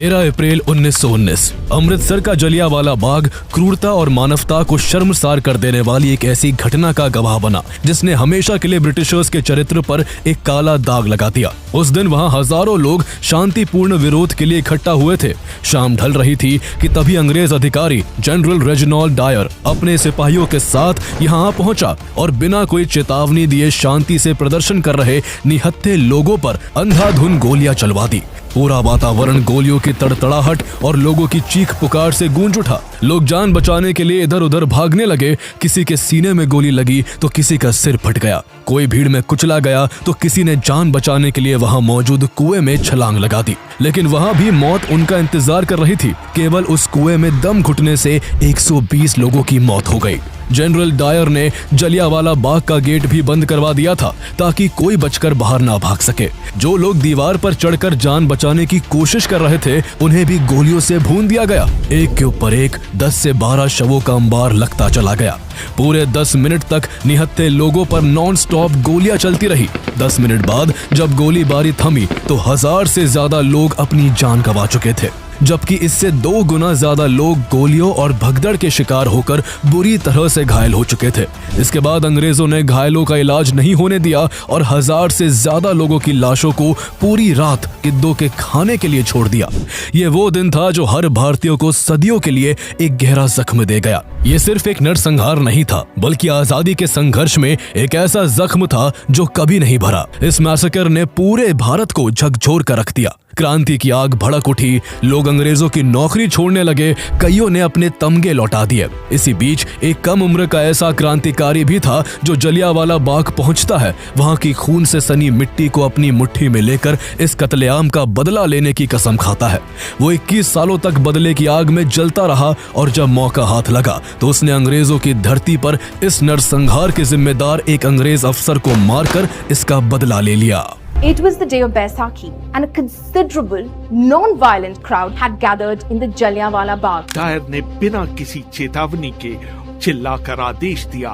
13 अप्रैल 1919 अमृतसर का जलियांवाला बाग क्रूरता और मानवता को शर्मसार कर देने वाली एक ऐसी घटना का गवाह बना जिसने हमेशा के लिए ब्रिटिशर्स के चरित्र पर एक काला दाग लगा दिया। उस दिन वहां हजारों लोग शांतिपूर्ण विरोध के लिए इकट्ठा हुए थे। शाम ढल रही थी कि तभी अंग्रेज अधिकारी जनरल रेजिनाल्ड डायर अपने सिपाहियों के साथ यहां आ पहुंचा और बिना कोई चेतावनी दिए शांति से प्रदर्शन कर रहे निहत्थे लोगों पर अंधाधुंध गोलियां चलवा दी। पूरा वातावरण गोलियों की तड़तड़ाहट और लोगों की चीख पुकार से गूंज उठा। लोग जान बचाने के लिए इधर उधर भागने लगे। किसी के सीने में गोली लगी तो किसी का सिर फट गया। कोई भीड़ में कुचला गया तो किसी ने जान बचाने के लिए वहां मौजूद कुएं में छलांग लगा दी। लेकिन वहां भी मौत उनका इंतजार कर रही थी। केवल उस कुएं में दम घुटने से 120 लोगों की मौत हो गई। जनरल डायर ने जलियांवाला बाग का गेट भी बंद करवा दिया था ताकि कोई बचकर बाहर ना भाग सके। जो लोग दीवार पर चढ़कर जान बचाने की कोशिश कर रहे थे उन्हें भी गोलियों से भून दिया गया। एक के ऊपर एक 10 से 12 शवों का अंबार लगता चला गया। पूरे 10 मिनट तक निहत्थे लोगों पर नॉन स्टॉप गोलियां चलती रही। 10 मिनट बाद जब गोलीबारी थमी तो 1000 से ज्यादा लोग अपनी जान गंवा चुके थे, जबकि इससे 2 गुना ज्यादा लोग गोलियों और भगदड़ के शिकार होकर बुरी तरह से घायल हो चुके थे। इसके बाद अंग्रेजों ने घायलों का इलाज नहीं होने दिया और 1000 से ज्यादा लोगों की लाशों को पूरी रात गिद्धों के खाने के लिए छोड़ दिया। ये वो दिन था जो हर भारतीय को सदियों के लिए एक गहरा जख्म दे गया। ये सिर्फ एक नरसंहार नहीं था बल्कि आजादी के संघर्ष में एक ऐसा जख्म था जो कभी नहीं भरा। इस मैसेकर ने पूरे भारत को झकझोर कर रख दिया। क्रांति की आग भड़क उठी। लोग अंग्रेजों की नौकरी छोड़ने लगे। कईयों ने अपने तमगे लौटा दिए। इसी बीच एक कम उम्र का ऐसा क्रांतिकारी भी था जो जलियांवाला बाग पहुंचता है। वहां की खून से सनी मिट्टी को अपनी मुट्ठी में लेकर इस कत्लेआम का बदला लेने की कसम खाता है। वो 21 सालों तक बदले की आग में जलता रहा और जब मौका हाथ लगा तो उसने अंग्रेजों की धरती पर इस नरसंहार के जिम्मेदार एक अंग्रेज अफसर को मारकर इसका बदला ले लिया। It was the day of Baisakhi and a considerable non-violent crowd had gathered in the Jallianwala Bagh. Dyer ने बिना किसी चेतावनी के चिल्लाकर आदेश दिया,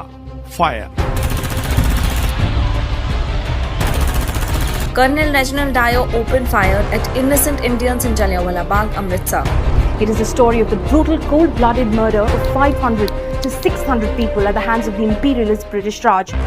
fire. Colonel Reginald Dyer opened fire at innocent Indians in Jallianwala Bagh, Amritsar. It is a story of the brutal, cold-blooded murder of 500 to 600 people at the hands of the imperialist British Raj.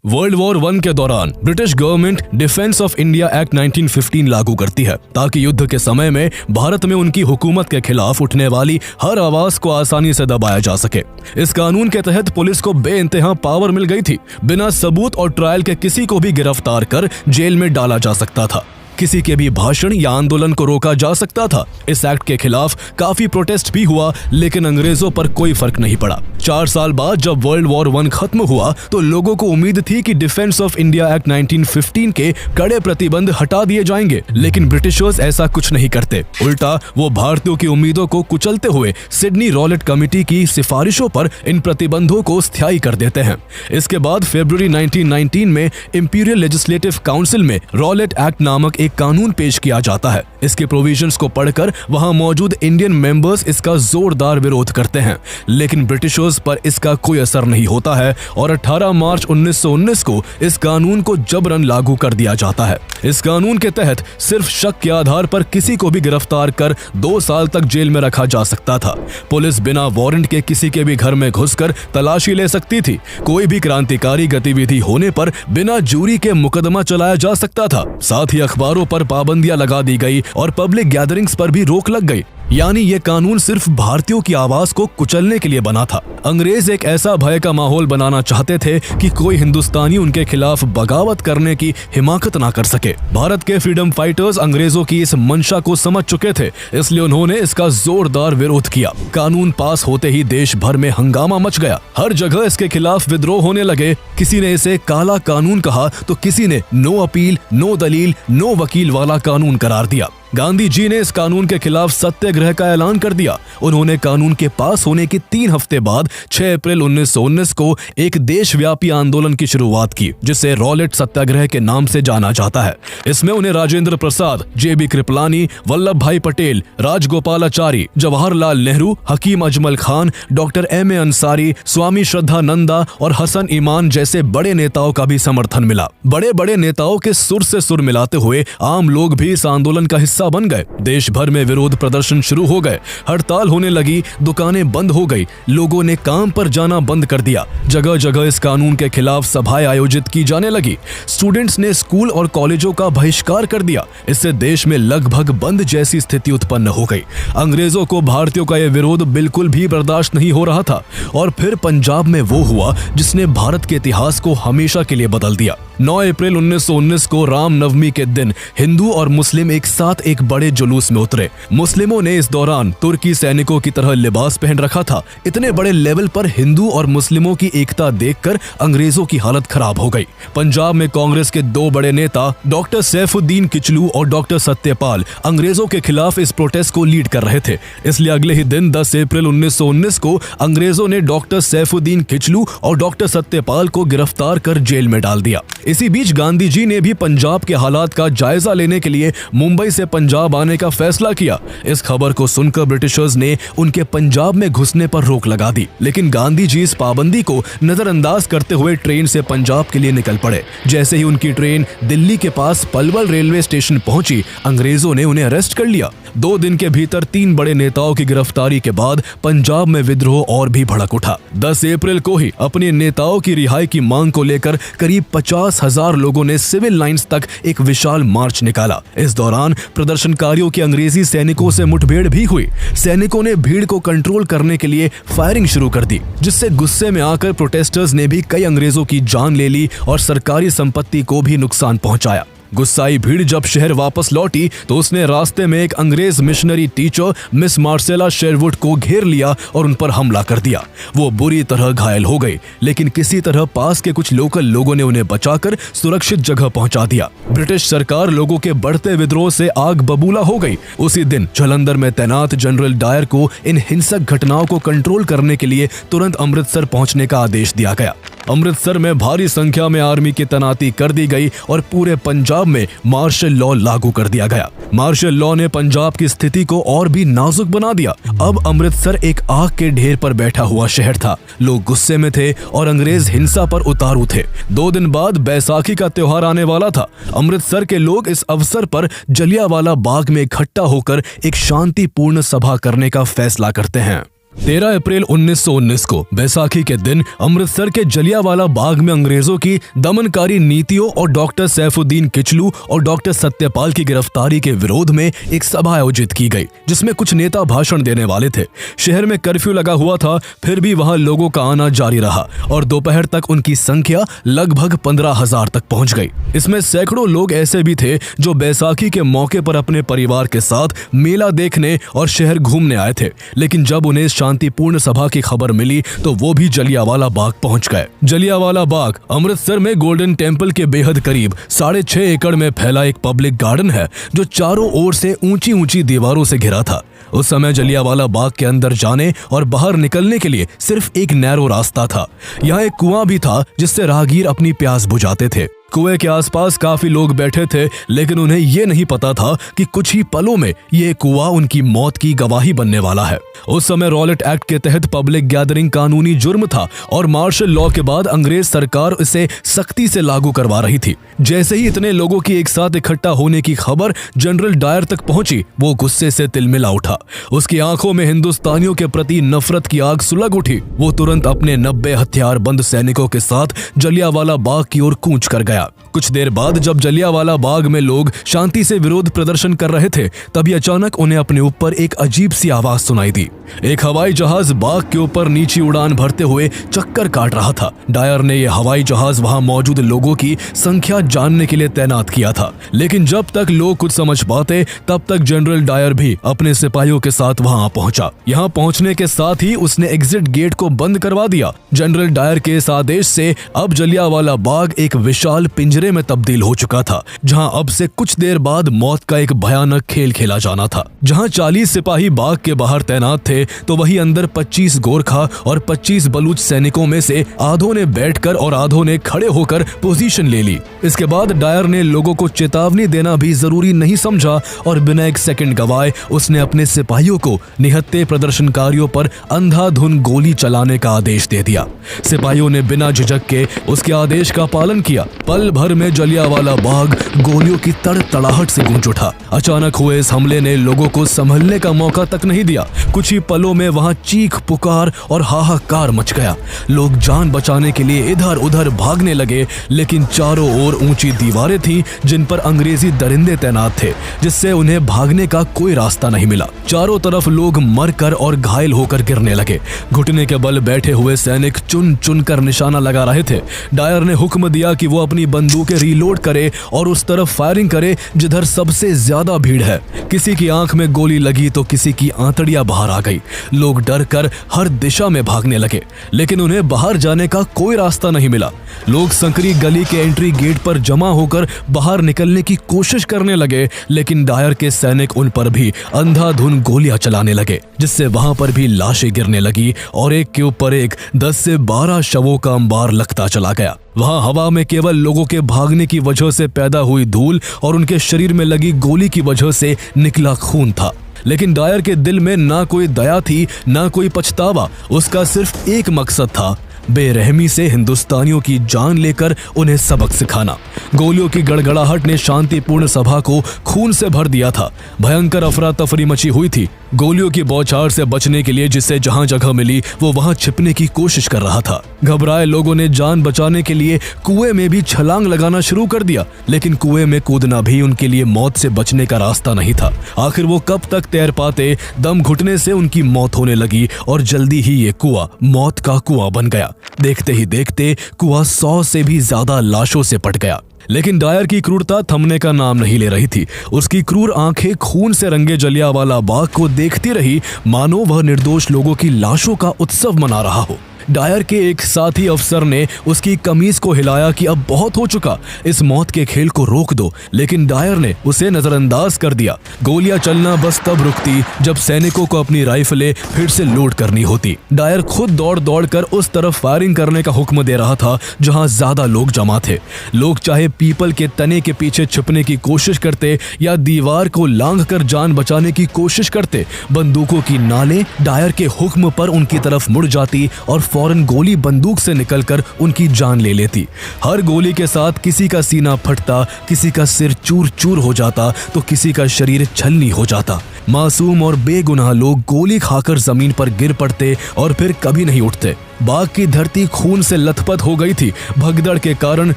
World war 1 के दौरान British government defence of India act 1915 लागू करती है ताकि युद्ध के समय में भारत में उनकी हुकूमत के खिलाफ उठने वाली हर आवाज को आसानी से दबाया जा सके। इस कानून के तहत पुलिस को बेइंतहा पावर मिल गई थी। बिना सबूत और ट्रायल के किसी को भी गिरफ्तार कर जेल में डाला जा सकता था। किसी के भी भाषण या आंदोलन को रोका जा सकता था। इस एक्ट के खिलाफ काफी प्रोटेस्ट भी हुआ लेकिन अंग्रेजों पर कोई फर्क नहीं पड़ा। 4 साल बाद जब वर्ल्ड वॉर 1 खत्म हुआ तो लोगों को उम्मीद थी कि डिफेंस ऑफ इंडिया एक्ट 1915 के कड़े प्रतिबंध हटा दिए जाएंगे, लेकिन ब्रिटिशर्स ऐसा कुछ नहीं करते। उल्टा वो भारतीयों की उम्मीदों को कुचलते हुए सिडनी रॉलेट कमेटी की सिफारिशों पर इन प्रतिबंधों को स्थायी कर देते हैं। इसके बाद फरवरी 1919 में इंपीरियल लेजिस्लेटिव काउंसिल में रॉलेट एक्ट नामक कानून पेश किया जाता है। इसके प्रोविजंस को पढ़कर वहां मौजूद इंडियन मेंबर्स इसका जोरदार विरोध करते हैं, लेकिन ब्रिटिशर्स पर इसका कोई असर नहीं होता है और 18 मार्च 1919 को इस कानून को जबरन लागू कर दिया जाता है। इस कानून के तहत सिर्फ शक के आधार पर किसी को भी गिरफ्तार कर 2 साल तक जेल में रखा जा सकता था। पुलिस बिना वारंट के किसी के भी घर में घुसकर तलाशी ले सकती थी। कोई भी क्रांतिकारी गतिविधि होने पर बिना जूरी के मुकदमा चलाया जा सकता था। साथ ही अखबारों पर पाबंदियां लगा दी गई और पब्लिक गैदरिंग्स पर भी रोक लग गई। यानी ये कानून सिर्फ भारतीयों की आवाज को कुचलने के लिए बना था। अंग्रेज एक ऐसा भय का माहौल बनाना चाहते थे कि कोई हिंदुस्तानी उनके खिलाफ बगावत करने की हिमाकत ना कर सके। भारत के फ्रीडम फाइटर्स अंग्रेजों की इस मंशा को समझ चुके थे, इसलिए उन्होंने इसका जोरदार विरोध किया। कानून पास होते ही देश भर में हंगामा मच गया। हर जगह इसके खिलाफ विद्रोह होने लगे। किसी ने इसे काला कानून कहा तो किसी ने नो अपील, नो दलील, नो वकील वाला कानून करार दिया। गांधी जी ने इस कानून के खिलाफ सत्याग्रह का ऐलान कर दिया। उन्होंने कानून के पास होने के 3 हफ्ते बाद 6 अप्रैल 1919 को एक देशव्यापी आंदोलन की शुरुआत की, जिसे रॉलेट सत्याग्रह के नाम से जाना जाता है। इसमें उन्हें राजेंद्र प्रसाद, जेबी Kripalani, Vallabh Bhai Patel, Rajagopalachari, Jawaharlal Nehru, Hakim Ajmal Khan, doctor M A Ansari, Swami Shraddhanand और हसन इमान जैसे बड़े नेताओं का भी समर्थन मिला। बड़े बड़े नेताओं के सुर से सुर मिलाते हुए आम लोग भी इस आंदोलन का हिस्सा बन गए। देश भर में विरोध प्रदर्शन शुरू हो गए, हड़ताल होने लगी, दुकानें बंद हो गई, लोगों ने काम पर जाना बंद कर दिया। जगह जगह इस कानून के खिलाफ सभाएं आयोजित की जाने लगी। स्टूडेंट्स ने स्कूल और कॉलेजों का बहिष्कार कर दिया। इससे देश में लगभग बंद जैसी स्थिति उत्पन्न हो गई। अंग्रेजों को भारतीयों का यह विरोध बिल्कुल भी बर्दाश्त नहीं हो रहा था। और फिर पंजाब में वो हुआ जिसने भारत के इतिहास को हमेशा के लिए बदल दिया। 9 अप्रैल 1919 को रामनवमी के दिन हिंदू और मुस्लिम एक साथ एक बड़े जुलूस में उतरे। मुस्लिमों ने इस दौरान तुर्की सैनिकों की तरह लिबास पहन रखा था। इतने बड़े लेवल पर हिंदू और मुस्लिमों की एकता देखकर अंग्रेजों की हालत खराब हो गई। पंजाब में कांग्रेस के 2 बड़े नेता डॉक्टर सैफुद्दीन किचलू और डॉक्टर सत्यपाल अंग्रेजों के खिलाफ इस प्रोटेस्ट को लीड कर रहे थे। इसलिए अगले ही दिन 10 अप्रैल 1919 को अंग्रेजों ने डॉक्टर सैफुद्दीन किचलू और डॉक्टर सत्यपाल को गिरफ्तार कर जेल में डाल दिया। इसी बीच गांधी जी ने भी पंजाब के हालात का जायजा लेने के लिए मुंबई से पंजाब आने का फैसला किया। इस खबर को सुनकर ब्रिटिशर्स ने उनके पंजाब में घुसने पर रोक लगा दी, लेकिन गांधी जी इस पाबंदी को नजरअंदाज करते हुए ट्रेन से पंजाब के लिए निकल पड़े। जैसे ही उनकी ट्रेन दिल्ली के पास पलवल रेलवे स्टेशन पहुंची, अंग्रेजों ने उन्हें अरेस्ट कर लिया। 2 दिन के भीतर 3 बड़े नेताओं की गिरफ्तारी के बाद पंजाब में विद्रोह और भी भड़क उठा। 10 अप्रैल को ही अपने नेताओं की रिहाई की मांग को लेकर करीब 50,000 लोगों ने सिविल लाइंस तक एक विशाल मार्च निकाला। इस दौरान प्रदर्शनकारियों की अंग्रेजी सैनिकों से मुठभेड़ भी हुई। सैनिकों ने भीड़ को कंट्रोल करने के लिए फायरिंग शुरू कर दी, जिससे गुस्से में आकर प्रोटेस्टर्स ने भी कई अंग्रेजों की जान ले ली और सरकारी संपत्ति को भी नुकसान पहुंचाया। गुस्साई भीड़ जब शहर वापस लौटी तो उसने रास्ते में एक अंग्रेज missionary teacher miss Marcela Sherwood को घेर लिया और उन पर हमला कर दिया। वो बुरी तरह घायल हो गई, लेकिन किसी तरह पास के कुछ लोकल लोगों ने उन्हें बचाकर सुरक्षित जगह पहुंचा दिया। ब्रिटिश सरकार लोगों के बढ़ते विद्रोह से आग बबूला हो गई। उसी दिन जालंधर में तैनात जनरल डायर को इन हिंसक घटनाओं को कंट्रोल करने के लिए तुरंत अमृतसर पहुंचने का आदेश दिया गया। अमृतसर में भारी संख्या में आर्मी की तैनाती कर दी गई और पूरे पंजाब में मार्शल लॉ लागू कर दिया गया। मार्शल लॉ ने पंजाब की स्थिति को और भी नाजुक बना दिया। अब अमृतसर एक आग के ढेर पर बैठा हुआ शहर था। लोग गुस्से में थे और अंग्रेज हिंसा पर उतारू थे। 2 दिन बाद बैसाखी का त्योहार आने वाला था। अमृतसर के लोग इस अवसर पर जलियांवाला बाग में इकट्ठा होकर एक शांतिपूर्ण सभा करने का फैसला करते हैं। 13 अप्रैल 1919 को बैसाखी के दिन अमृतसर के जलियांवाला बाग में अंग्रेजों की दमनकारी नीतियों और डॉक्टर सैफुद्दीन किचलू और डॉक्टर सत्यपाल की गिरफ्तारी के विरोध में एक सभा आयोजित की गई, जिसमें कुछ नेता भाषण देने वाले थे। शहर में कर्फ्यू लगा हुआ था, फिर भी वहां लोगों का आना जारी रहा और दोपहर तक उनकी संख्या लगभग 15,000 तक पहुंच गई। इसमें सैकड़ों लोग ऐसे भी थे जो बैसाखी के मौके पर अपने परिवार के साथ मेला देखने और शहर घूमने आए थे, लेकिन जब उन्हें शांतिपूर्ण सभा की खबर मिली तो वो भी जलियांवाला बाग पहुंच गए। जलियांवाला बाग अमृतसर में गोल्डन टेम्पल के बेहद करीब 6.5 एकड़ में फैला एक पब्लिक गार्डन है, जो चारों ओर से ऊंची ऊंची दीवारों से घिरा था। उस समय जलियांवाला बाग के अंदर जाने और बाहर निकलने के लिए सिर्फ एक नैरो रास्ता था। यहाँ एक कुआं भी था जिससे राहगीर अपनी प्यास बुझाते थे। कुएं के आसपास काफी लोग बैठे थे, लेकिन उन्हें ये नहीं पता था कि कुछ ही पलों में ये कुआं उनकी मौत की गवाही बनने वाला है। उस समय रॉलेट एक्ट के तहत पब्लिक गैदरिंग कानूनी जुर्म था और मार्शल लॉ के बाद अंग्रेज सरकार इसे सख्ती से लागू करवा रही थी। जैसे ही इतने लोगों की एक साथ इकट्ठा होने की खबर जनरल डायर तक पहुंची, वो गुस्से से तिलमिला उठा। उसकी आंखों में हिंदुस्तानियों के प्रति नफरत की आग सुलग उठी। वो तुरंत अपने 90 हथियारबंद सैनिकों के साथ जलियांवाला बाग की ओर कूच कर गया। कुछ देर बाद जब जलियांवाला बाग में लोग शांति से विरोध प्रदर्शन कर रहे थे, तभी अचानक उन्हें अपने ऊपर एक अजीब सी आवाज सुनाई दी। एक हवाई जहाज बाग के ऊपर नीची उड़ान भरते हुए चक्कर काट रहा था। डायर ने यह हवाई जहाज वहां मौजूद लोगों की संख्या जानने के लिए तैनात किया था, लेकिन जब तक लोग कुछ समझ पाते तब तक जनरल डायर भी अपने सिपाहियों के साथ वहां पहुंचा। यहां पहुंचने के साथ ही उसने एग्जिट गेट को बंद करवा दिया। जनरल डायर के इस आदेश से अब जलियांवाला बाग एक विशाल पिंजरे में तब्दील हो चुका था, जहां अब से कुछ देर बाद मौत का एक भयानक खेल खेला जाना था। जहां 40 सिपाही बाग के बाहर तैनात थे, तो वहीं अंदर 25 गोरखा और 25 बलूच सैनिकों में से आधों ने बैठकर और आधों ने खड़े होकर पोजीशन ले ली। इसके बाद डायर ने लोगों को चेतावनी देना भी जरूरी नहीं समझा और बिना एक सेकंड गवाए उसने अपने सिपाहियों को निहत्थे प्रदर्शनकारियों पर अंधाधुंध गोली चलाने का आदेश दे दिया। सिपाहियों ने बिना झिझक के उसके आदेश का पालन किया। पल भर में जलियांवाला बाग गोलियों की तड़तड़ाहट से गूंज उठा। अचानक हुए इस हमले ने लोगों को संभलने का मौका तक नहीं दिया। कुछ ही पलों में वहां चीख पुकार और हाहाकार मच गया। लोग जान बचाने के लिए इधर उधर भागने लगे, लेकिन चारों ओर ऊंची दीवारें थीं जिन पर अंग्रेजी दरिंदे तैनात थे, जिससे उन्हें भागने का कोई रास्ता नहीं मिला। चारों तरफ लोग मरकर और घायल होकर गिरने लगे। घुटने के बल बैठे हुए सैनिक चुन चुन कर निशाना लगा रहे थे। डायर ने हुक्म दिया कि वो अपनी बंदूकें रीलोड करे और उस तरफ फायरिंग करे जिधर सबसे ज्यादा भीड़ है। किसी की आंख में गोली लगी तो किसी की आंतड़ियां बाहर आ गई। लोग डर कर हर दिशा में भागने लगे, लेकिन उन्हें बाहर जाने का कोई रास्ता नहीं मिला। लोग संकरी गली के एंट्री गेट पर जमा होकर बाहर निकलने की कोशिश करने लगे, लेकिन डायर के सैनिक उन पर भी अंधाधुंध गोलियां चलाने लगे, जिससे वहां पर भी लाशें गिरने लगी और एक के ऊपर एक 10 से 12 शवों का अंबार लगता चला गया। वहां हवा में केवल लोगों के भागने की वजह से पैदा हुई धूल और उनके शरीर में लगी गोली की वजह से निकला खून था। लेकिन डायर के दिल में ना कोई दया थी, ना कोई पछतावा। उसका सिर्फ एक मकसद था, बेरहमी से हिंदुस्तानियों की जान लेकर उन्हें सबक सिखाना। गोलियों की गड़गड़ाहट ने शांतिपूर्ण सभा को खून से भर दिया था। भयंकर अफरा तफरी मची हुई थी। गोलियों की बौछार से बचने के लिए जिसे जहां जगह मिली वो वहां छिपने की कोशिश कर रहा था। घबराए लोगों ने जान बचाने के लिए कुएं में भी छलांग लगाना शुरू कर दिया, लेकिन कुएं में कूदना भी उनके लिए मौत से बचने का रास्ता नहीं था। आखिर वो कब तक तैर पाते। दम घुटने से उनकी मौत होने लगी और जल्दी ही ये कुआं मौत का कुआं बन गया। देखते ही देखते कुआं 100 से भी ज्यादा लाशों से पट गया। लेकिन डायर की क्रूरता थमने का नाम नहीं ले रही थी। उसकी क्रूर आंखें खून से रंगे जलियांवाला बाग को देखती रही, मानो वह निर्दोष लोगों की लाशों का उत्सव मना रहा हो। डायर के एक साथी अफसर ने उसकी कमीज को हिलाया कि अब बहुत हो चुका, इस मौत के खेल को रोक दो, लेकिन डायर ने उसे नजरअंदाज कर दिया। गोलियां चलना बस तब रुकती जब सैनिकों को अपनी राइफलें फिर से लोड करनी होती। डायर खुद दौड़ दौड़ कर उस तरफ फायरिंग करने का हुक्म दे रहा था जहां ज्यादा लोग जमा थे। लोग चाहे पीपल के तने के पीछे छिपने की कोशिश करते या दीवार को लांघ कर जान बचाने की कोशिश करते, बंदूकों की नालें डायर के हुक्म पर उनकी तरफ मुड़ जाती और फौरन गोली बंदूक से निकलकर उनकी जान ले लेती। हर गोली के साथ किसी का सीना फटता, किसी का सिर चूर चूर हो जाता तो किसी का शरीर छलनी हो जाता। मासूम और बेगुनाह लोग गोली खाकर जमीन पर गिर पड़ते और फिर कभी नहीं उठते। बाग की धरती खून से लथपथ हो गई थी। भगदड़ के कारण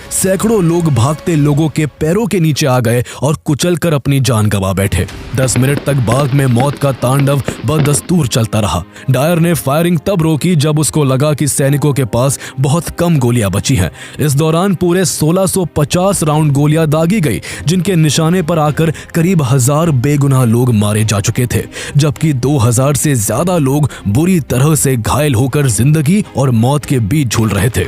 सैकड़ों लोग भागते लोगों के पैरों के नीचे आ गए और कुचलकर अपनी जान गंवा बैठे। 10 मिनट तक बाग में मौत का तांडव बदस्तूर चलता रहा। डायर ने फायरिंग तब रोकी जब उसको लगा कि सैनिकों के पास बहुत कम गोलियां बची हैं। इस दौरान पूरे 1650 राउंड गोलियां दागी गई, जिनके निशाने पर आकर करीब 1000 बेगुनाह लोग मारे जा चुके थे, जबकि 2000 से ज्यादा लोग बुरी तरह से घायल होकर जिंदगी और मौत के बीच झूल रहे थे।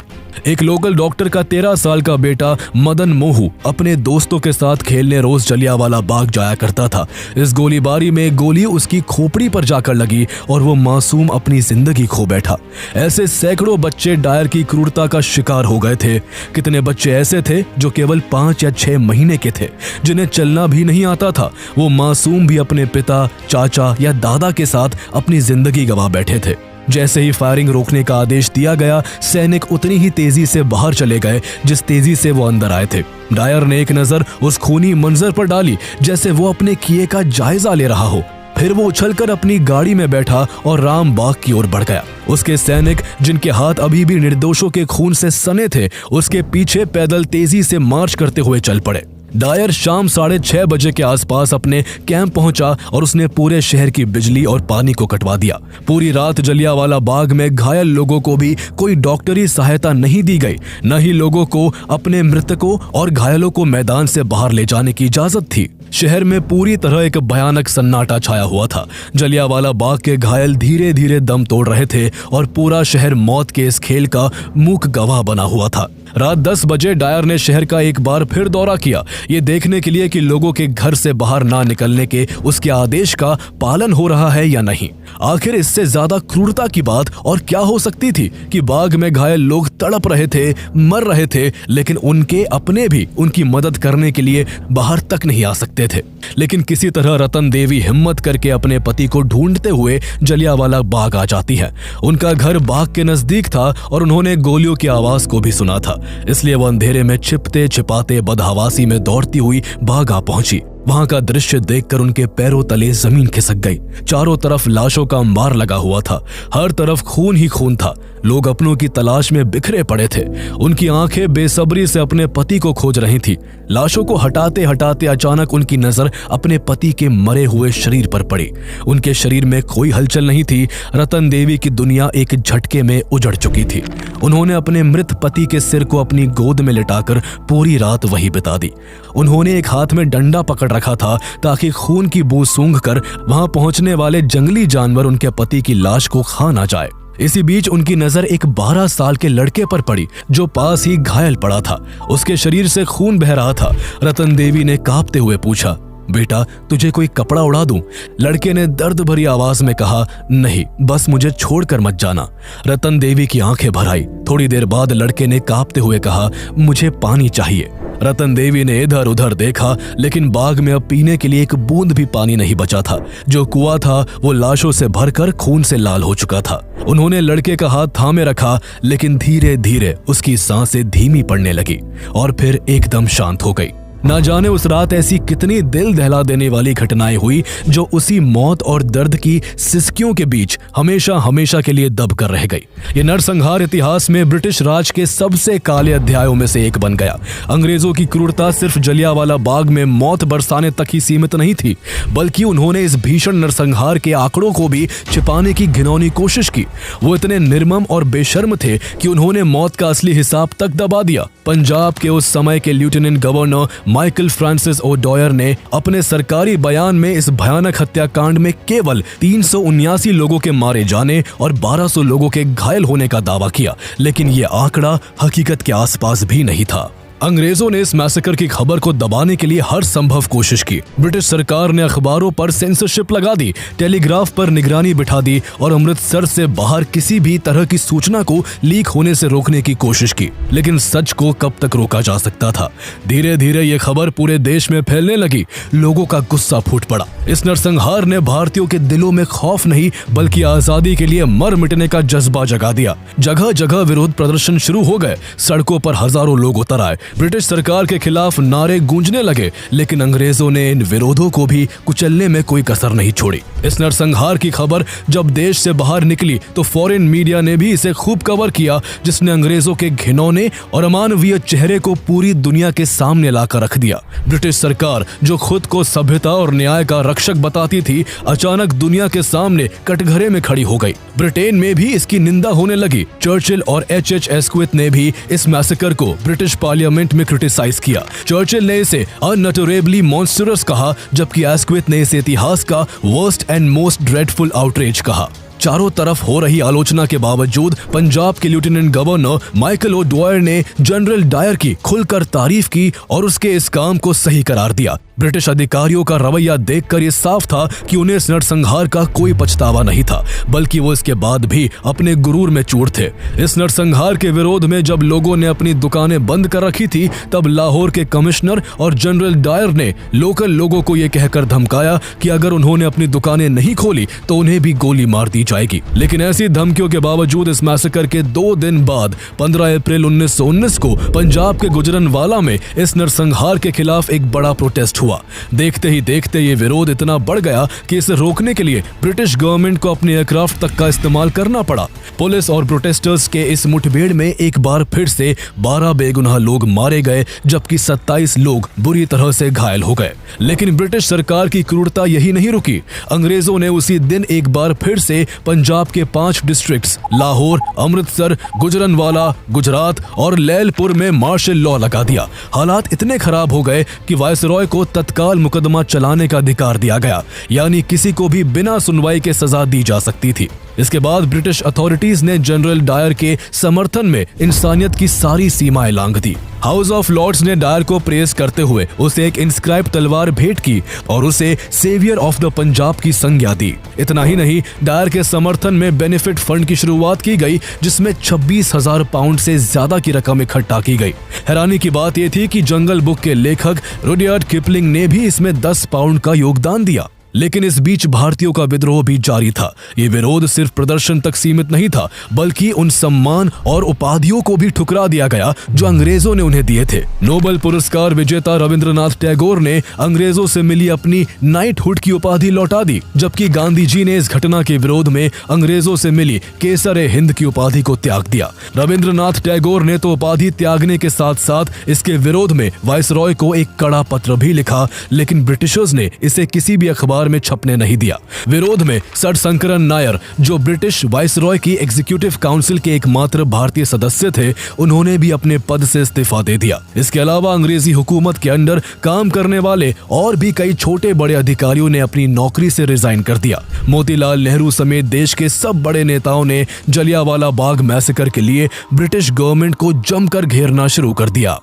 एक लोकल डॉक्टर का 13 साल का बेटा मदन मोहू अपने दोस्तों के साथ खेलने रोज जलियांवाला बाग जाया करता था। इस गोलीबारी में गोली उसकी खोपड़ी पर जाकर लगी और वो मासूम अपनी जिंदगी खो बैठा। ऐसे सैकड़ों बच्चे डायर की क्रूरता का शिकार हो गए थे। कितने बच्चे ऐसे थे जो केवल 5 या 6 महीने के थे, जिन्हें चलना भी नहीं आता था। वो मासूम भी अपने पिता, चाचा या दादा के साथ अपनी जिंदगी गंवा बैठे थे। जैसे ही फायरिंग रोकने का आदेश दिया गया, सैनिक उतनी ही तेजी से बाहर चले गए जिस तेजी से वो अंदर आए थे। डायर ने एक नजर उस खूनी मंजर पर डाली, जैसे वो अपने किए का जायजा ले रहा हो। फिर वो उछलकर अपनी गाड़ी में बैठा और रामबाग की ओर बढ़ गया। उसके सैनिक, जिनके हाथ अभी भी निर्दोषों के खून से सने थे, उसके पीछे पैदल तेजी से मार्च करते हुए चल पड़े। डायर शाम 6:30 बजे के आसपास अपने कैंप पहुंचा और उसने पूरे शहर की बिजली और पानी को कटवा दिया। पूरी रात जलियांवाला बाग में घायल लोगों को भी कोई डॉक्टरी सहायता नहीं दी गई, न ही लोगों को अपने मृतकों और घायलों को मैदान से बाहर ले जाने की इजाजत थी। शहर में पूरी तरह एक भयानक सन्नाटा छाया हुआ था। जलियांवाला बाग के घायल धीरे धीरे दम तोड़ रहे थे और पूरा शहर मौत के इस खेल का मूक गवाह बना हुआ था। रात 10 बजे डायर ने शहर का एक बार फिर दौरा किया, ये देखने के लिए कि लोगों के घर से बाहर ना निकलने के उसके आदेश का पालन हो रहा है या नहीं। आखिर इससे ज्यादा क्रूरता की बात और क्या हो सकती थी कि बाग में घायल लोग तड़प रहे थे, मर रहे थे, लेकिन उनके अपने भी उनकी मदद करने के लिए बाहर तक नहीं आ सकते थे। लेकिन किसी तरह रतन देवी हिम्मत करके अपने पति को ढूंढते हुए जलियांवाला बाग आ जाती है। उनका घर बाग के नजदीक था और उन्होंने गोलियों की आवाज को भी सुना था, इसलिए वो अंधेरे में छिपते छिपाते बदहवासी में दौड़ती हुई बाग आ पहुंची। वहां का दृश्य देखकर उनके पैरों तले जमीन खिसक गई। चारों तरफ लाशों का अंबार लगा हुआ था, हर तरफ खून ही खून था। लोग अपनों की तलाश में बिखरे पड़े थे। उनकी आंखें बेसब्री से अपने पति को खोज रही थी। लाशों को हटाते हटाते अचानक उनकी नजर अपने पति के मरे हुए शरीर पर पड़ी। उनके शरीर में कोई हलचल नहीं थी। रतन देवी की दुनिया एक झटके में उजड़ चुकी थी। उन्होंने अपने मृत पति के सिर को अपनी गोद में लिटाकर पूरी रात वही बिता दी। उन्होंने एक हाथ में डंडा पकड़ रखा था ताकि खून की बू सूंघकर वहां पहुंचने वाले जंगली जानवर उनके पति की लाश को खा ना जाए। इसी बीच उनकी नजर एक 12 साल के लड़के पर पड़ी जो पास ही घायल पड़ा था। उसके शरीर से खून बह रहा था। रतन देवी ने कांपते हुए पूछा, बेटा तुझे कोई कपड़ा उड़ा दूं? लड़के ने दर्द भरी आवाज में कहा, नहीं, बस मुझे छोड़कर मत जाना। रतन देवी की आंखें भर आई। थोड़ी देर बाद लड़के ने कांपते हुए कहा, मुझे पानी चाहिए। रतन देवी ने इधर उधर देखा, लेकिन बाग में अब पीने के लिए एक बूंद भी पानी नहीं बचा था। जो कुआं था वो लाशों से भरकर खून से लाल हो चुका था। उन्होंने लड़के का हाथ थामे रखा, लेकिन धीरे धीरे उसकी सांसें धीमी पड़ने लगी और फिर एकदम शांत हो गई। ना जाने उस रात ऐसी कितनी दिल दहला देने वाली घटनाएं हुई जो उसी मौत और दर्द की सिसकियों के बीच हमेशा हमेशा के लिए दब कर रह गई। ये नरसंहार इतिहास में ब्रिटिश राज के सबसे काले अध्यायों में से एक बन गया। अंग्रेजों की क्रूरता सिर्फ जलियांवाला बाग में मौत बरसाने तक ही सीमित नहीं थी, बल्कि उन्होंने इस भीषण नरसंहार के आंकड़ों को भी छिपाने की घिनौनी कोशिश की। वो इतने निर्मम और बेशर्म थे कि उन्होंने मौत का असली हिसाब तक दबा दिया। पंजाब के उस समय के lieutenant governor Michael Francis O'Dwyer ने अपने सरकारी बयान में इस भयानक हत्याकांड में केवल 379 लोगों के मारे जाने और 1200 लोगों के घायल होने का दावा किया, लेकिन ये आंकड़ा हकीकत के आसपास भी नहीं था। अंग्रेजों ने इस मैसेकर की खबर को दबाने के लिए हर संभव कोशिश की। ब्रिटिश सरकार ने अखबारों पर सेंसरशिप लगा दी, टेलीग्राफ पर निगरानी बिठा दी और अमृतसर से बाहर किसी भी तरह की सूचना को लीक होने से रोकने की कोशिश की। लेकिन सच को कब तक रोका जा सकता था? धीरे धीरे ये खबर पूरे देश में फैलने लगी। लोगों का गुस्सा फूट पड़ा। इस नरसंहार ने भारतीयों के दिलों में खौफ नहीं बल्कि आजादी के लिए मर मिटने का जज्बा जगा दिया। जगह जगह विरोध प्रदर्शन शुरू हो गए। सड़कों पर हजारों लोग उतर आए। ब्रिटिश सरकार के खिलाफ नारे गूंजने लगे, लेकिन अंग्रेजों ने इन विरोधों को भी कुचलने में कोई कसर नहीं छोड़ी। इस नरसंहार की खबर जब देश से बाहर निकली तो फॉरेन मीडिया ने भी इसे खूब कवर किया, जिसने अंग्रेजों के घिनौने और अमानवीय चेहरे को पूरी दुनिया के सामने लाकर रख दिया। ब्रिटिश सरकार जो खुद को सभ्यता और न्याय का रक्षक बताती थी, अचानक दुनिया के सामने कटघरे में खड़ी हो गई। ब्रिटेन में भी इसकी निंदा होने लगी। चर्चिल और H.H. एस्क्विथ ने भी इस मैसेकर को ब्रिटिश पार्लियामेंट में क्रिटिसाइज किया। चर्चिल ने इसे अनटरेबली मॉन्स्टरस कहा, जबकि एस्क्विथ ने इसे इतिहास का worst and most dreadful outrage कहा। चारों तरफ हो रही आलोचना के बावजूद पंजाब के लेफ्टिनेंट गवर्नर माइकल ओडॉयर ने जनरल डायर की खुलकर तारीफ की और उसके इस काम को सही करार दिया। ब्रिटिश अधिकारियों का रवैया देखकर यह साफ था कि उन्हें इस नरसंहार का कोई पछतावा नहीं था, बल्कि वो इसके बाद भी अपने गुरूर में चूर थे। इस नरसंहार के विरोध में जब लोगों ने अपनी दुकानें बंद कर रखी थी, तब लाहौर के कमिश्नर और जनरल डायर ने लोकल लोगों को यह कहकर धमकाया कि अगर उन्होंने अपनी दुकानें नहीं खोली तो उन्हें भी गोली मार दी जाएगी। लेकिन ऐसी धमकियों के बावजूद इस मैसेकर के 2 दिन बाद 15 अप्रैल 1919 को पंजाब के गुजरनवाला में इस नरसंहार के खिलाफ एक बड़ा प्रोटेस्ट हुआ। देखते ही देखते ये विरोध इतना बढ़ गया कि इसे रोकने के लिए ब्रिटिश गवर्नमेंट को अपने एयरक्राफ्ट तक का इस्तेमाल करना पड़ा। पुलिस और प्रोटेस्टर्स के इस मुठभेड़ में एक बार फिर से 12 बेगुनाह लोग मारे गए, जबकि 27 लोग बुरी तरह से घायल हो गए। लेकिन ब्रिटिश सरकार की क्रूरता यही नहीं रुकी। अंग्रेजों ने उसी दिन एक बार फिर से पंजाब के 5 डिस्ट्रिक्ट्स लाहौर, अमृतसर, गुजरनवाला, गुजरात और लैलपुर में मार्शल लॉ लगा दिया। हालात इतने खराब हो गए कि वायसरॉय को तत्काल मुकदमा चलाने का अधिकार दिया गया, यानी किसी को भी बिना सुनवाई के सजा दी जा सकती थी। इसके बाद ब्रिटिश अथॉरिटीज ने जनरल डायर के समर्थन में इंसानियत की सारी सीमाएं लांघ दी। हाउस ऑफ लॉर्ड्स ने डायर को प्रेस करते हुए उसे एक इंस्क्राइब तलवार भेंट की और उसे सेवियर ऑफ द पंजाब की संज्ञा दी। इतना ही नहीं, डायर के समर्थन में बेनिफिट फंड की शुरुआत की गई, जिसमें 26,000 पाउंड से ज्यादा की रकम इकट्ठा की गई। हैरानी की बात यह थी कि जंगल बुक के लेखक रुडयार्ड किपलिंग ने भी इसमें 10 पाउंड का योगदान दिया। लेकिन इस बीच भारतीयों का विद्रोह भी जारी था। ये विरोध सिर्फ प्रदर्शन तक सीमित नहीं था, बल्कि उन सम्मान और उपाधियों को भी ठुकरा दिया गया जो अंग्रेजों ने उन्हें दिए थे। नोबेल पुरस्कार विजेता रविंद्रनाथ टैगोर ने अंग्रेजों से मिली अपनी नाइटहुड की उपाधि लौटा दी, जबकि गांधी जी ने इस घटना के विरोध में अंग्रेजों से मिली केसर-ए-हिंद की उपाधि को त्याग दिया। रविंद्रनाथ टैगोर ने तो उपाधि त्यागने के साथ साथ इसके विरोध में वायसरॉय को एक कड़ा पत्र भी लिखा, लेकिन ब्रिटिशर्स ने इसे किसी भी अखबार में छपने नहीं दिया। विरोध में सर शंकरन नायर, जो ब्रिटिश वाइसरॉय की एग्जीक्यूटिव काउंसिल के एकमात्र भारतीय सदस्य थे, उन्होंने भी अपने पद से इस्तीफा दे दिया। इसके अलावा अंग्रेजी हुकूमत के अंडर काम करने वाले और भी कई छोटे बड़े अधिकारियों ने अपनी नौकरी से रिजाइन कर दिया। मोतीलाल नेहरू समेत देश के सब बड़े नेताओं ने जलियांवाला बाग मैसेकर के लिए ब्रिटिश गवर्नमेंट को जमकर घेरना शुरू कर दिया।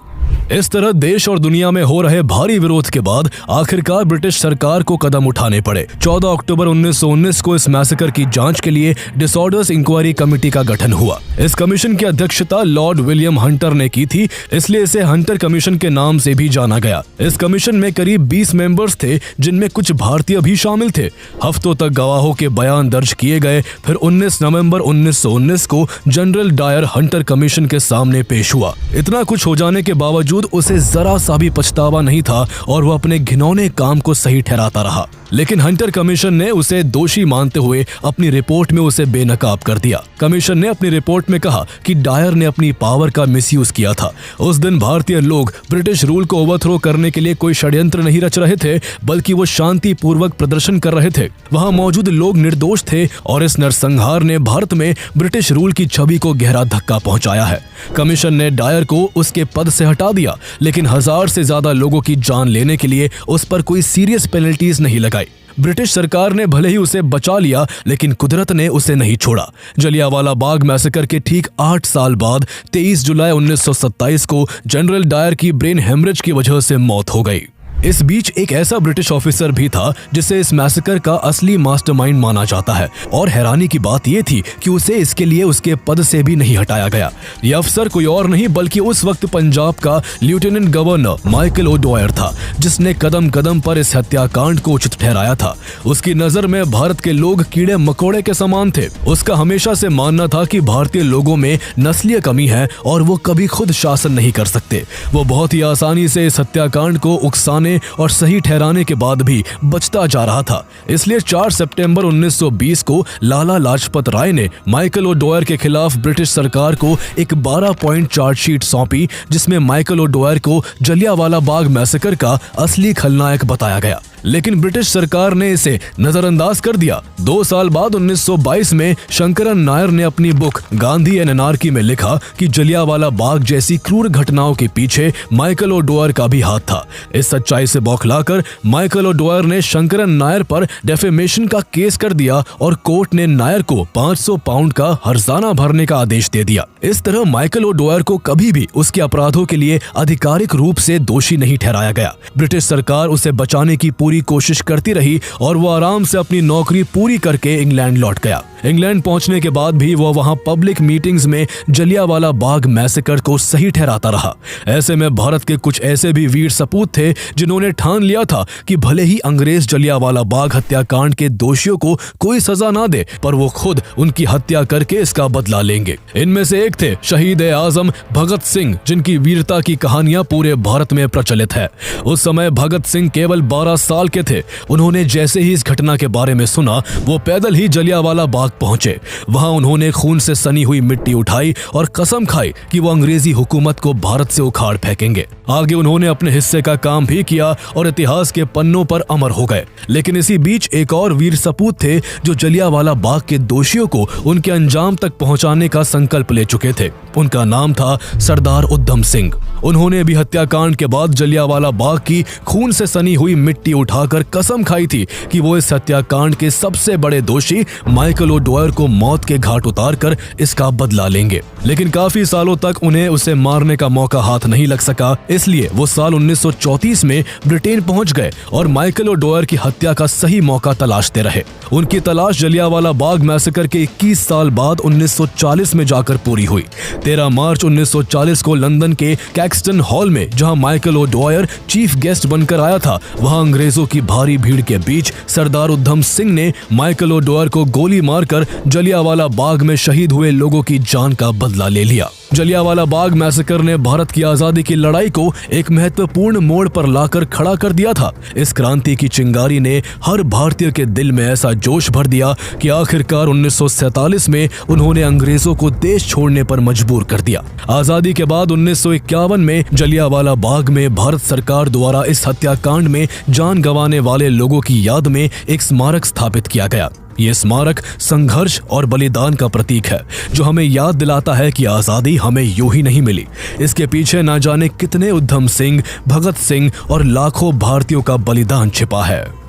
इस तरह देश और दुनिया में हो रहे भारी विरोध के बाद आखिरकार ब्रिटिश सरकार को कदम उठाने पड़े। 14 अक्टूबर 1919 को इस मैसेकर की जांच के लिए डिसऑर्डर्स इंक्वायरी कमेटी का गठन हुआ। इस कमीशन की अध्यक्षता लॉर्ड विलियम हंटर ने की थी, इसलिए इसे हंटर कमीशन के नाम से भी जाना गया। इस कमीशन में करीब 20 मेंबर्स थे, जिनमें कुछ भारतीय भी शामिल थे। हफ्तों तक गवाहों के बयान दर्ज किए गए। फिर 19 नवंबर 1919 को जनरल डायर हंटर कमीशन के सामने पेश हुआ। इतना कुछ हो जाने के बावजूद उसे जरा सा भी पछतावा नहीं था और वह अपने घिनौने काम को सही ठहराता रहा। लेकिन हंटर कमीशन ने उसे दोषी मानते हुए अपनी रिपोर्ट में उसे बेनकाब कर दिया। कमीशन ने अपनी रिपोर्ट में कहा कि डायर ने अपनी पावर का मिसयूज किया था। उस दिन भारतीय लोग ब्रिटिश रूल को ओवरथ्रो करने के लिए कोई षड्यंत्र नहीं रच रहे थे, बल्कि वो शांतिपूर्वक प्रदर्शन कर रहे थे। वहां मौजूद लोग निर्दोष थे और इस नरसंहार ने भारत में ब्रिटिश रूल की छवि को गहरा धक्का पहुंचाया है। कमीशन ने डायर को उसके पद से हटा दिया, लेकिन 1000 से ज्यादा लोगों की जान लेने के लिए उस पर कोई सीरियस पेनल्टीज नहीं लगाई। ब्रिटिश सरकार ने भले ही उसे बचा लिया, लेकिन कुदरत ने उसे नहीं छोड़ा। जलियांवाला बाग मैसेकर के ठीक 8 साल बाद 23 जुलाई 1927 को जनरल डायर की ब्रेन हेमरेज की वजह से मौत हो गई। इस बीच एक ऐसा ब्रिटिश ऑफिसर भी था जिसे इस मैसेकर का असली मास्टरमाइंड माना जाता है, और हैरानी की बात यह थी कि उसे इसके लिए उसके पद से भी नहीं हटाया गया। यह अफसर कोई और नहीं बल्कि उस वक्त पंजाब का लेफ्टिनेंट गवर्नर माइकल ओडॉयर था, जिसने कदम कदम पर इस हत्याकांड को उचित ठहराया था। उसकी नजर में भारत के लोग कीड़े मकोड़े के समान थे। उसका हमेशा से मानना था कि भारतीय लोगों में नस्लीय कमी है और वो कभी खुद शासन नहीं कर सकते। वो बहुत ही आसानी से इस हत्याकांड को उकसाने और सही ठहराने के बाद भी बचता जा रहा था। इसलिए 4 सितंबर 1920 को लाला लाजपत राय ने माइकल ओडॉयर के खिलाफ ब्रिटिश सरकार को एक 12 पॉइंट चार्जशीट सौंपी, जिसमें माइकल ओडॉयर को जलियांवाला बाग मैसेकर का असली खलनायक बताया गया। लेकिन ब्रिटिश सरकार ने इसे नजरअंदाज कर दिया। 2 साल बाद 1922 में शंकरन नायर ने अपनी बुक गांधी एंड एनार्की में लिखा कि जलियांवाला बाग जैसी क्रूर घटनाओं के पीछे माइकल ओडॉयर का भी हाथ था। इस सच्चाई से बौखलाकर माइकल ओडॉयर ने शंकरन नायर पर डेफेमेशन का केस कर दिया और कोर्ट ने नायर को 500 पाउंड का हर्जाना भरने का आदेश दे दिया। इस तरह माइकल ओडॉयर को कभी भी उसके अपराधों के लिए आधिकारिक रूप से दोषी नहीं ठहराया गया। ब्रिटिश सरकार उसे बचाने की पूरी कोशिश करती रही और वो आराम से अपनी नौकरी पूरी करके इंग्लैंड लौट गया। इंग्लैंड पहुंचने के बाद भी वो वहां पब्लिक मीटिंग्स में जलियांवाला बाग मैसेकर को सही ठहराता रहा। ऐसे में भारत के कुछ ऐसे भी वीर सपूत थे जिन्होंने ठान लिया था कि भले ही अंग्रेज जलियांवाला बाग हत्याकांड के दोषियों को कोई सजा ना दे, पर वो खुद उनकी हत्या करके इसका बदला लेंगे। इनमें से एक थे शहीद-ए-आजम भगत सिंह, जिनकी वीरता की कहानियां पूरे भारत में प्रचलित है। उस समय भगत सिंह केवल 12 साल के थे। उन्होंने जैसे ही इस घटना के बारे में सुना, वो पैदल ही जलियांवाला बाग पहुंचे। वहां उन्होंने खून से सनी हुई मिट्टी उठाई और कसम खाई कि वो अंग्रेजी हुकूमत को भारत से उखाड़ फेंकेंगे। आगे उन्होंने अपने हिस्से का काम भी किया और इतिहास के पन्नों पर अमर हो गए। लेकिन इसी बीच एक और वीर सपूत थे जो जलियांवाला बाग के दोषियों को उनके अंजाम तक पहुंचाने का संकल्प ले चुके थे। उनका नाम था सरदार उधम सिंह। उन्होंने भी हत्याकांड के बाद जलियांवाला बाग की खून से सनी हुई मिट्टी उठाकर कसम खाई थी कि वो इस हत्याकांड के सबसे बड़े दोषी माइकल ओडवायर को मौत के घाट उतारकर इसका बदला लेंगे। लेकिन काफी सालों तक उन्हें उसे मारने का मौका हाथ नहीं लग सका, इसलिए वो साल 1934 में ब्रिटेन पहुंच गए और माइकल ओडवायर की हत्या का सही मौका तलाशते रहे। उनकी तलाश जलियांवाला बाग मैसेकर के 21 साल बाद 1940 में जाकर पूरी हुई। 13 मार्च 1940 को लंदन के कैक्सटन हॉल में, जहां माइकल ओडवायर चीफ गेस्ट बनकर आया था, वहां अंग्रेजों की भारी भीड़ के बीच सरदार उधम सिंह ने माइकल ओडवायर को गोली मारकर जलियांवाला बाग में शहीद हुए लोगों की जान का बदला ले लिया। जलियांवाला बाग मैसेकर ने भारत की आजादी की लड़ाई को एक महत्वपूर्ण मोड़ पर लाकर खड़ा कर दिया था। इस क्रांति की चिंगारी ने हर भारतीय के दिल में ऐसा जोश भर दिया कि आखिरकार 1947 में उन्होंने अंग्रेजों को देश छोड़ने पर मजबूर कर दिया। आजादी के बाद 1951 में जलियांवाला बाग में भारत सरकार द्वारा इस हत्याकांड में जान गंवाने वाले लोगों की याद में एक स्मारक स्थापित किया गया। ये स्मारक संघर्ष और बलिदान का प्रतीक है, जो हमें याद दिलाता है कि आजादी हमें यूं ही नहीं मिली। इसके पीछे ना जाने कितने उधम सिंह, भगत सिंह और लाखों भारतीयों का बलिदान छिपा है।